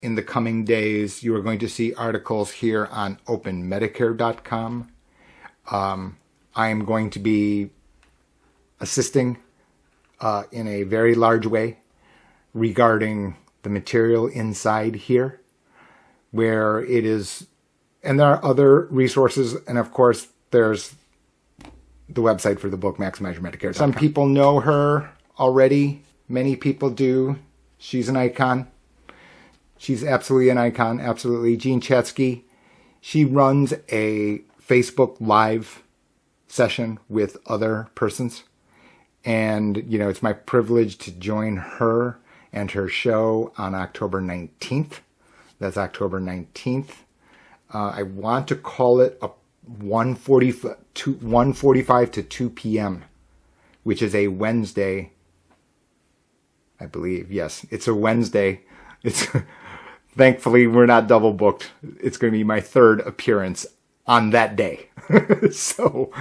in the coming days, you are going to see articles here on openmedicare.com. I am going to be assisting in a very large way regarding the material inside here, where it is, and there are other resources, and of course there's the website for the book, Maximize Your Medicare. Some people know her already. Many people do. She's an icon. She's absolutely an icon, absolutely. Jean Chatzky. She runs a Facebook Live session with other persons. And, it's my privilege to join her and her show on October 19th. That's October 19th. I want to call it a 1:45 to 2 p.m., which is a Wednesday, I believe. Yes, it's a Wednesday. It's thankfully we're not double booked. It's going to be my third appearance on that day. So,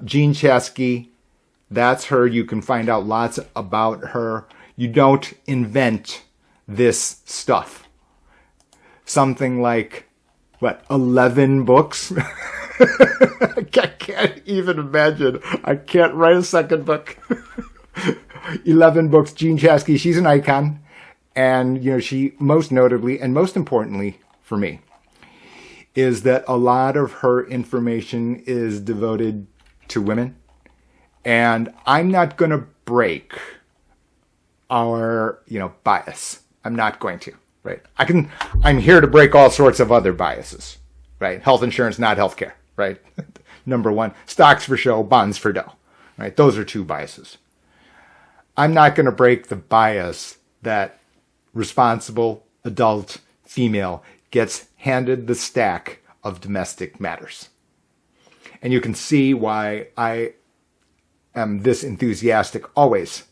Jean Chatzky, that's her. You can find out lots about her. You don't invent this stuff. Something like, 11 books? I can't even imagine. I can't write a second book. 11 books. Jean Chatzky, she's an icon. And, she most notably, and most importantly for me, is that a lot of her information is devoted to women. And I'm not going to break our, bias. I'm not going to, right? I'm here to break all sorts of other biases, right? Health insurance, not healthcare, right? Number one, stocks for show, bonds for dough, right? Those are two biases. I'm not going to break the bias that responsible adult female gets handed the stack of domestic matters. And you can see why I am this enthusiastic always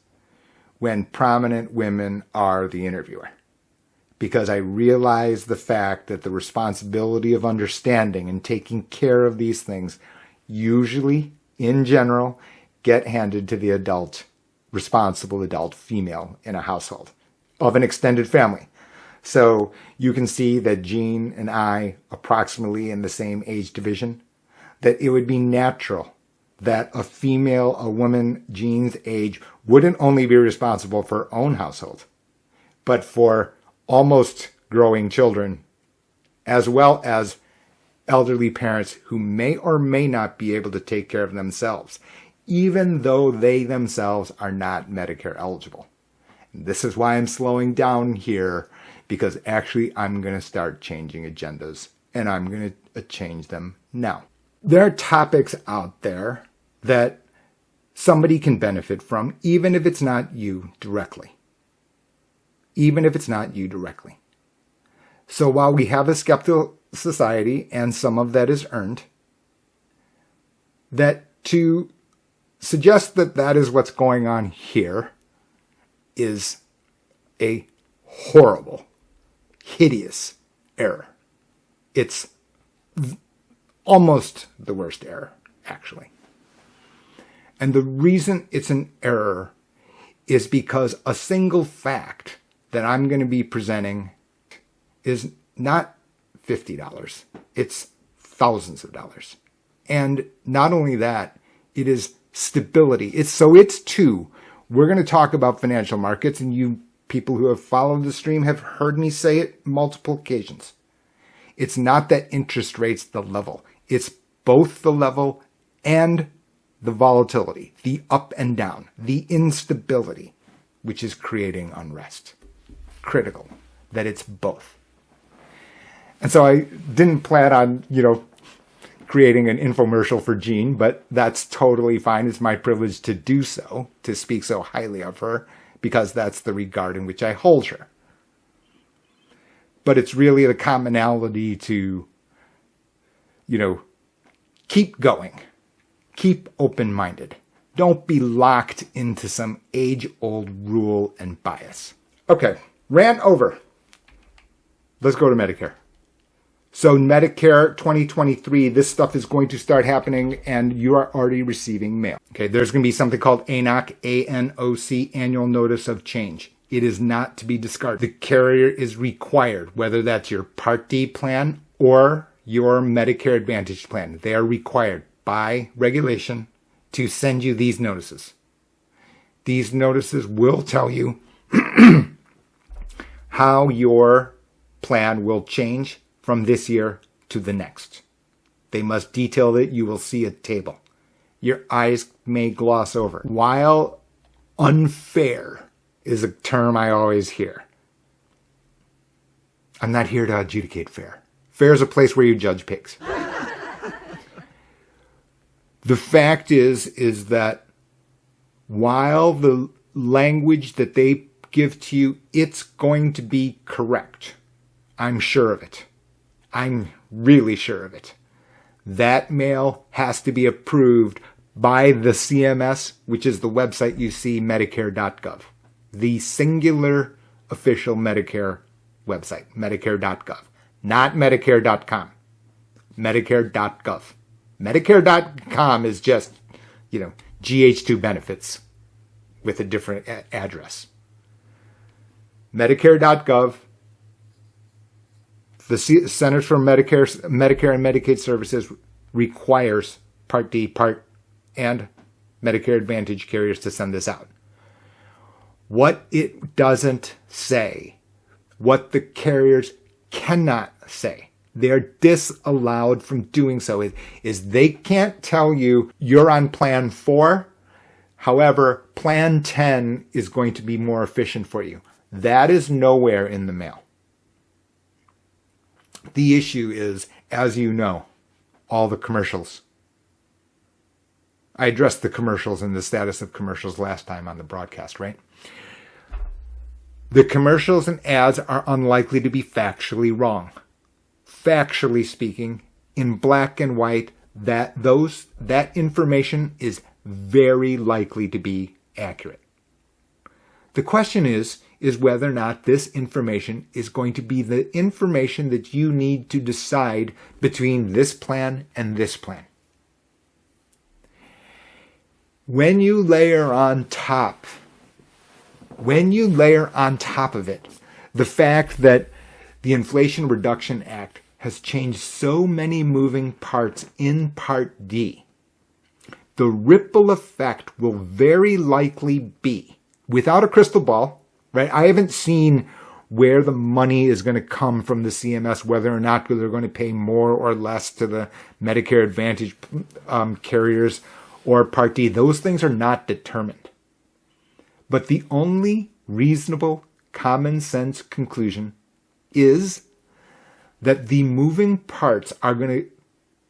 when prominent women are the interviewer. Because I realize the fact that the responsibility of understanding and taking care of these things usually, in general, get handed to the responsible adult female in a household of an extended family. So you can see that Jean and I, approximately in the same age division, that it would be natural that a woman Jean's age, wouldn't only be responsible for her own household, but for almost growing children, as well as elderly parents who may or may not be able to take care of themselves, even though they themselves are not Medicare eligible. And this is why I'm slowing down here, because actually I'm going to start changing agendas, and I'm going to change them now. There are topics out there that somebody can benefit from, even if it's not you directly. Even if it's not you directly. So while we have a skeptical society, and some of that is earned, that to suggest that that is what's going on here is a horrible, hideous error. It's almost the worst error, actually. And the reason it's an error is because a single fact that I'm going to be presenting is not $50. It's thousands of dollars. And not only that, it is stability. It's two. We're going to talk about financial markets, and you people who have followed the stream have heard me say it multiple occasions. It's not that interest rate's the level. It's both the level and the volatility, the up and down, the instability, which is creating unrest. Critical that it's both. And so I didn't plan on, creating an infomercial for Jean, but that's totally fine. It's my privilege to do so, to speak so highly of her, because that's the regard in which I hold her. But it's really the commonality to, keep going. Keep open-minded. Don't be locked into some age-old rule and bias. Okay, ran over. Let's go to Medicare. So Medicare 2023, this stuff is going to start happening, and you are already receiving mail. Okay, there's going to be something called ANOC, A-N-O-C, Annual Notice of Change. It is not to be discarded. The carrier is required, whether that's your Part D plan or your Medicare Advantage plan. They are required by regulation to send you these notices. These notices will tell you how your plan will change from this year to the next. They must detail it. You will see a table. Your eyes may gloss over. While unfair is a term I always hear, I'm not here to adjudicate fair. Fair is a place where you judge pigs. The fact is that while the language that they give to you, it's going to be correct. I'm sure of it. I'm really sure of it. That mail has to be approved by the CMS, which is the website you see, Medicare.gov. The singular official Medicare website, Medicare.gov. Not Medicare.com. Medicare.gov. Medicare.com is just, GH2 benefits with a different address. Medicare.gov, the Centers for Medicare and Medicaid Services requires Part D, and Medicare Advantage carriers to send this out. What it doesn't say, what the carriers cannot say, they're disallowed from doing so, is they can't tell you you're on plan 4. However, plan 10 is going to be more efficient for you. That is nowhere in the mail. The issue is, as you know, all the commercials. I addressed the commercials and the status of commercials last time on the broadcast, right? The commercials and ads are unlikely to be factually wrong. Factually speaking, in black and white, that information is very likely to be accurate. The question is whether or not this information is going to be the information that you need to decide between this plan and this plan. When you layer on top of it the fact that the Inflation Reduction Act has changed so many moving parts in Part D, the ripple effect will very likely be, without a crystal ball, right? I haven't seen where the money is going to come from the CMS, whether or not they're going to pay more or less to the Medicare Advantage carriers or Part D. Those things are not determined. But the only reasonable common sense conclusion is that the moving parts are going to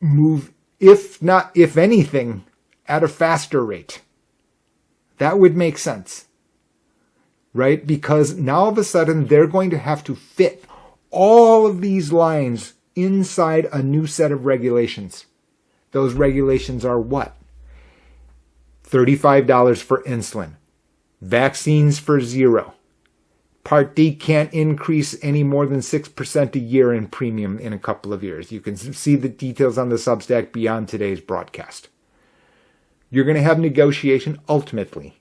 move, if anything, at a faster rate. That would make sense, right? Because now all of a sudden they're going to have to fit all of these lines inside a new set of regulations. Those regulations are what? $35 for insulin. Vaccines for $0. Part D can't increase any more than 6% a year in premium in a couple of years. You can see the details on the Substack beyond today's broadcast. You're going to have negotiation. Ultimately,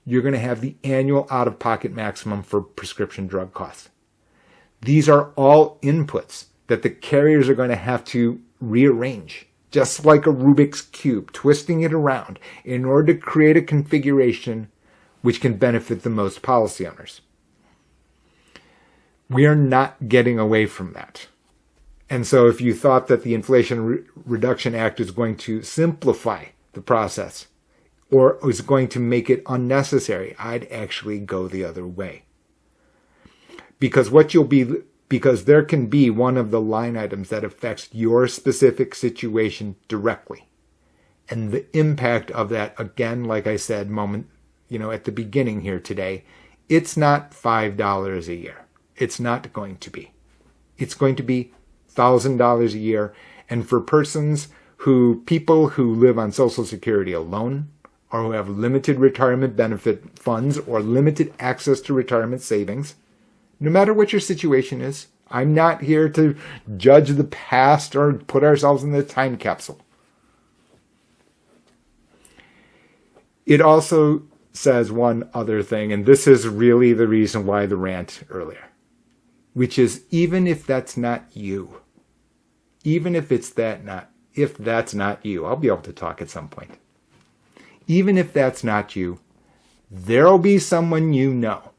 you're going to have the annual out-of-pocket maximum for prescription drug costs. These are all inputs that the carriers are going to have to rearrange, just like a Rubik's Cube, twisting it around in order to create a configuration which can benefit the most policy owners. We are not getting away from that. And so if you thought that the Inflation Reduction Act is going to simplify the process or is going to make it unnecessary, I'd actually go the other way. Because there can be one of the line items that affects your specific situation directly. And the impact of that, again, like I said at the beginning here today, it's not $5 a year. It's not going to be. It's going to be $1,000 a year. And for people who live on Social Security alone, or who have limited retirement benefit funds or limited access to retirement savings, no matter what your situation is, I'm not here to judge the past or put ourselves in the time capsule. It also says one other thing, and this is really the reason why the rant earlier, which is even if that's not you, even if that's not you, I'll be able to talk at some point. Even if that's not you, there'll be someone you know,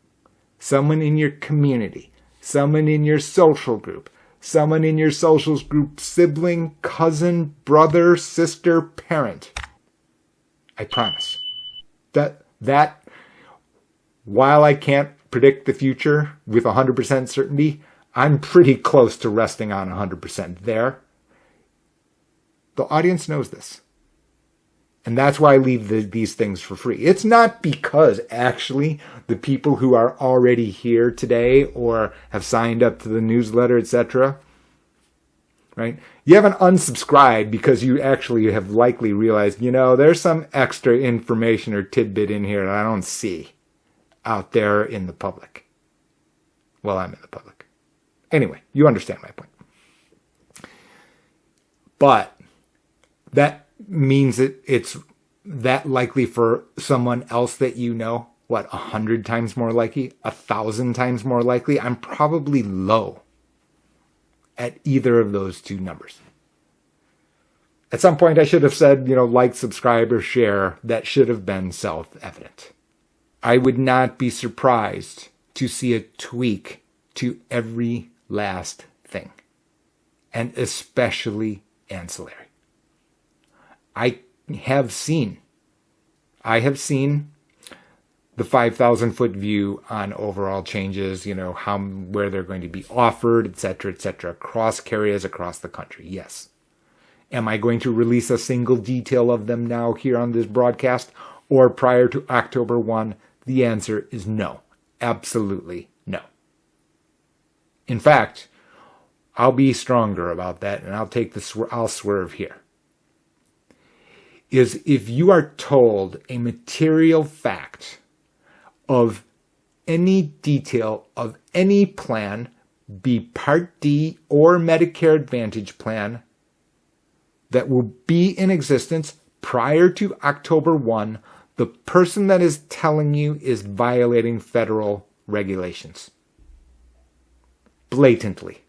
someone in your community, someone in your social group, someone in your social group, sibling, cousin, brother, sister, parent. I promise. That while I can't predict the future with 100% certainty, I'm pretty close to resting on 100% there. The audience knows this. And that's why I leave these things for free. It's not because actually the people who are already here today or have signed up to the newsletter, etc., right? You haven't unsubscribed because you actually have likely realized, there's some extra information or tidbit in here that I don't see out there in the public. Well, I'm in the public. Anyway, you understand my point. But that means that it's that likely for someone else that 100 times more likely, 1,000 times more likely. I'm probably low at either of those two numbers. At some point I should have said, like, subscribe, or share. That should have been self-evident. I would not be surprised to see a tweak to every last thing, and especially ancillary. I have seen the 5,000-foot view on overall changes, where they're going to be offered, etc., across carriers across the country. Yes. Am I going to release a single detail of them now here on this broadcast or prior to October 1? The answer is no. Absolutely no. In fact, I'll be stronger about that, and I'll swerve here. Is if you are told a material fact of any detail of any plan, be Part D or Medicare Advantage plan, that will be in existence prior to October 1, the person that is telling you is violating federal regulations. Blatantly.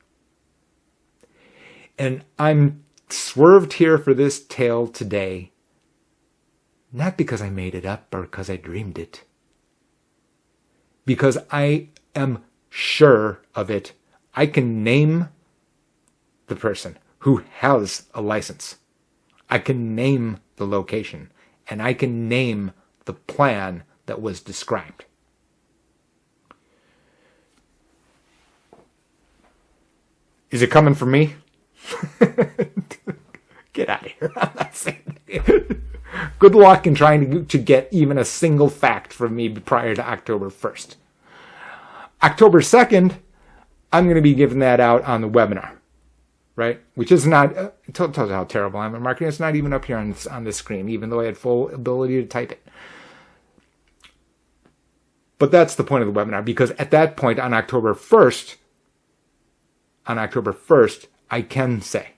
And I'm swerved here for this tale today, not because I made it up or because I dreamed it. Because I am sure of it. I can name the person who has a license. I can name the location. And I can name the plan that was described. Is it coming from me? Get out of here. I'm not saying it. Good luck in trying to get even a single fact from me prior to October 1st. October 2nd, I'm going to be giving that out on the webinar, right? Which is not, tells you how terrible I'm at marketing. It's not even up here on the screen, even though I had full ability to type it. But that's the point of the webinar, because at that point on October 1st, I can say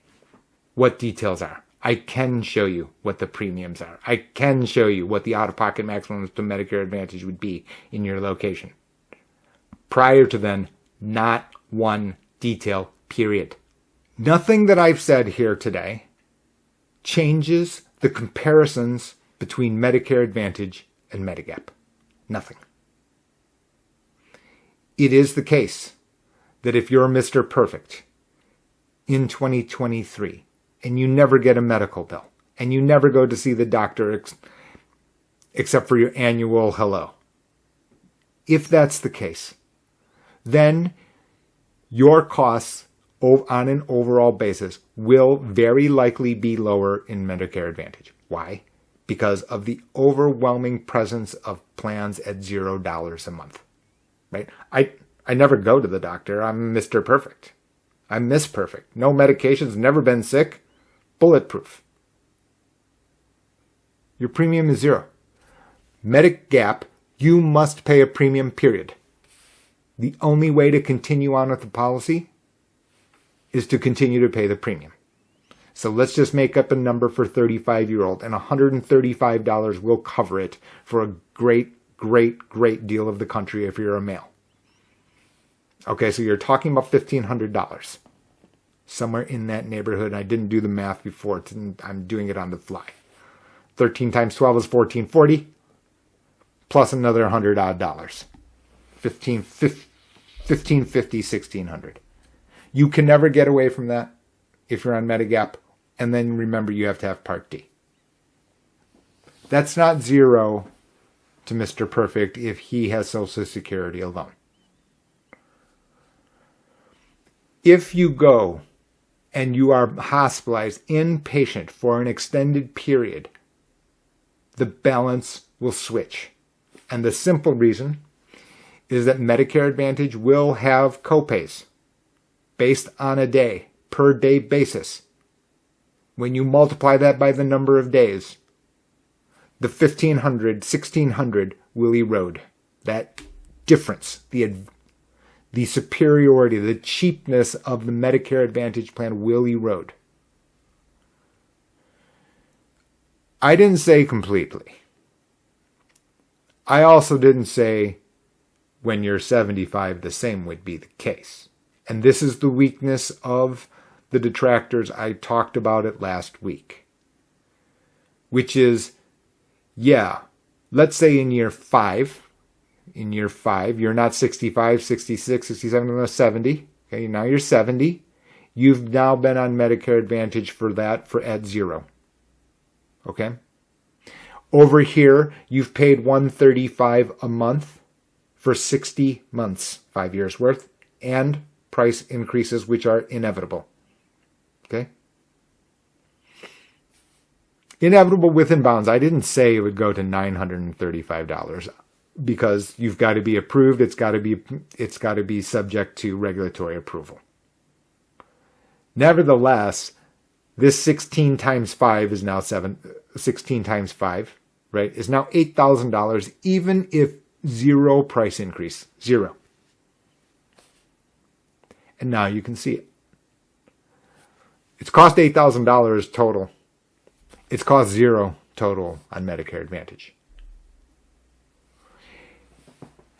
what details are. I can show you what the premiums are. I can show you what the out-of-pocket maximums to Medicare Advantage would be in your location. Prior to then, not one detail, period. Nothing that I've said here today changes the comparisons between Medicare Advantage and Medigap. Nothing. It is the case that if you're Mr. Perfect in 2023, and you never get a medical bill, and you never go to see the doctor except for your annual hello. If that's the case, then your costs on an overall basis will very likely be lower in Medicare Advantage. Why? Because of the overwhelming presence of plans at $0 a month. Right? I never go to the doctor. I'm Mr. Perfect. I'm Miss Perfect. No medications, never been sick. Bulletproof. Your premium is $0. Medigap, you must pay a premium, period. The only way to continue on with the policy is to continue to pay the premium. So let's just make up a number for 35-year-old, and $135 will cover it for a great great deal of the country if you're a male. Okay, so you're talking about $1,500. Somewhere in that neighborhood. I didn't do the math before. I'm doing it on the fly. 13 times 12 is $1,440. Plus another $100 odd. $1,550, $1,600. You can never get away from that if you're on Medigap. And then remember, you have to have Part D. That's not zero to Mr. Perfect if he has Social Security alone. If you go and you are hospitalized inpatient for an extended period, the balance will switch. And the simple reason is that Medicare Advantage will have copays based on a day, per day basis. When you multiply that by the number of days, the $1,500, $1,600 will erode. That difference, the superiority, the cheapness of the Medicare Advantage plan will erode. I didn't say completely. I also didn't say when you're 75 the same would be the case. And this is the weakness of the detractors. I talked about it last week. Which is, yeah, let's say in year 5, you're not 65, 66, 67, no, 70. Okay, now you're 70. You've now been on Medicare Advantage for at 0. Okay? Over here, you've paid $135 a month for 60 months, 5 years worth, and price increases which are inevitable. Okay? Inevitable within bounds. I didn't say it would go to $935 because you've got to be approved. It's got to be subject to regulatory approval. Nevertheless, this 16 times 5 is now 16 times 5, right? Is now $8,000 even if zero price increase, zero. And now you can see it. It's cost $8,000 total. It's cost zero total on Medicare Advantage.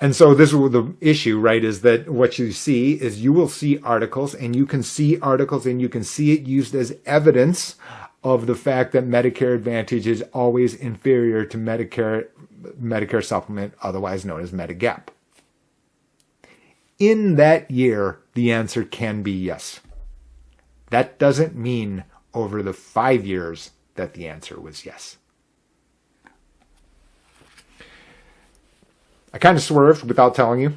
And so this is the issue, right, is that what you see is you will see articles, and you can see articles, and you can see it used as evidence of the fact that Medicare Advantage is always inferior to Medicare Supplement, otherwise known as Medigap. In that year, the answer can be yes. That doesn't mean over the 5 years that the answer was yes. I kind of swerved without telling you.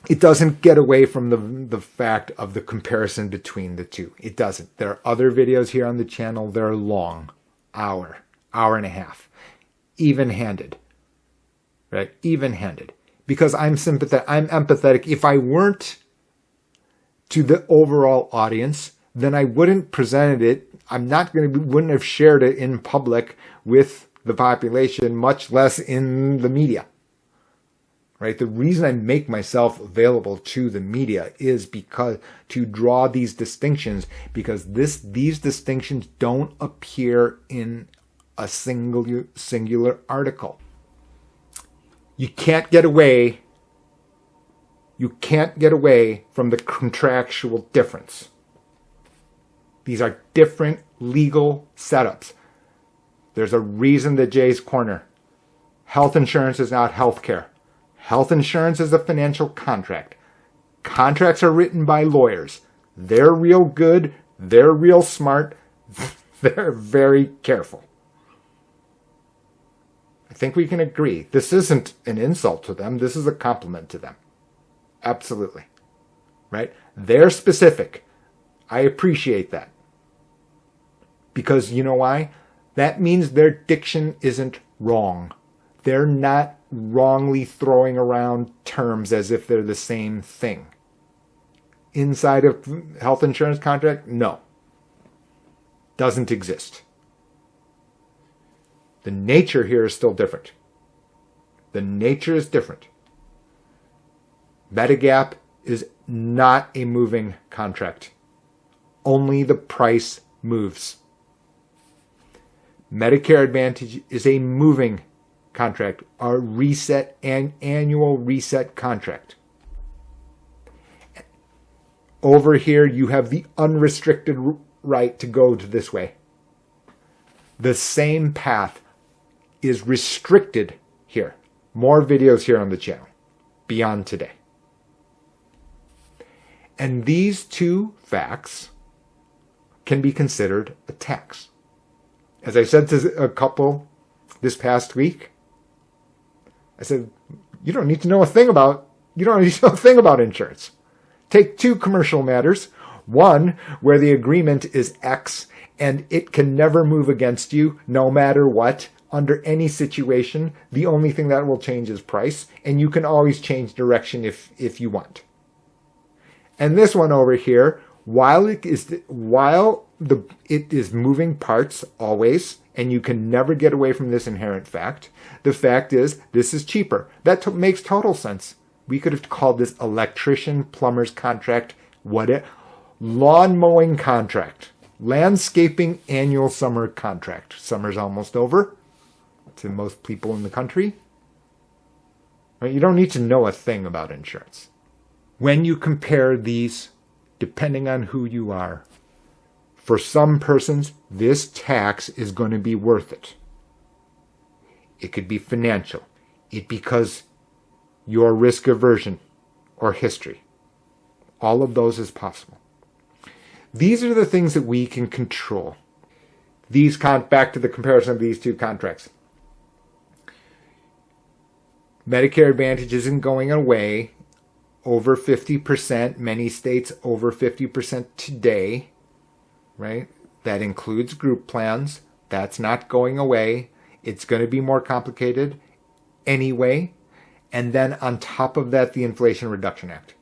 It doesn't get away from the fact of the comparison between the two. It doesn't. There are other videos here on the channel. They're long. Hour and a half. Even-handed. Right? Even-handed. Because I'm sympathetic. I'm empathetic. If I weren't to the overall audience, then I wouldn't present it. Wouldn't have shared it in public with the population, much less in the media. Right? The reason I make myself available to the media is because to draw these distinctions, because these distinctions don't appear in a singular article. You can't get away from the contractual difference. These are different legal setups. There's a reason that Jay's Corner. Health insurance is not health care. Health insurance is a financial contract. Contracts are written by lawyers. They're real good. They're real smart. They're very careful. I think we can agree. This isn't an insult to them. This is a compliment to them. Absolutely. Right? They're specific. I appreciate that. Because you know why? That means their diction isn't wrong. They're not wrongly throwing around terms as if they're the same thing. Inside of health insurance contract, no. Doesn't exist. The nature here is still different. The nature is different. Medigap is not a moving contract. Only the price moves. Medicare Advantage is a moving contract, a reset and annual reset contract. Over here, you have the unrestricted right to go to this way. The same path is restricted here. More videos here on the channel, beyond today. And these two facts can be considered a tax. As I said to a couple this past week, I said, you don't need to know a thing about insurance. Take two commercial matters. One, where the agreement is X and it can never move against you no matter what, under any situation. The only thing that will change is price, and you can always change direction if you want. And this one over here, while it is moving parts always, and you can never get away from this inherent fact, the fact is this is cheaper. That makes total sense. We could have called this electrician, plumber's contract, lawn mowing contract, landscaping annual summer contract. Summer's almost over to most people in the country. You don't need to know a thing about insurance. When you compare these, depending on who you are, for some persons, this tax is going to be worth it. It could be financial. It because your risk aversion or history. All of those is possible. These are the things that we can control. Back to the comparison of these two contracts. Medicare Advantage isn't going away. Over 50%, many states over 50% today, right? That includes group plans. That's not going away. It's going to be more complicated anyway. And then on top of that, the Inflation Reduction Act.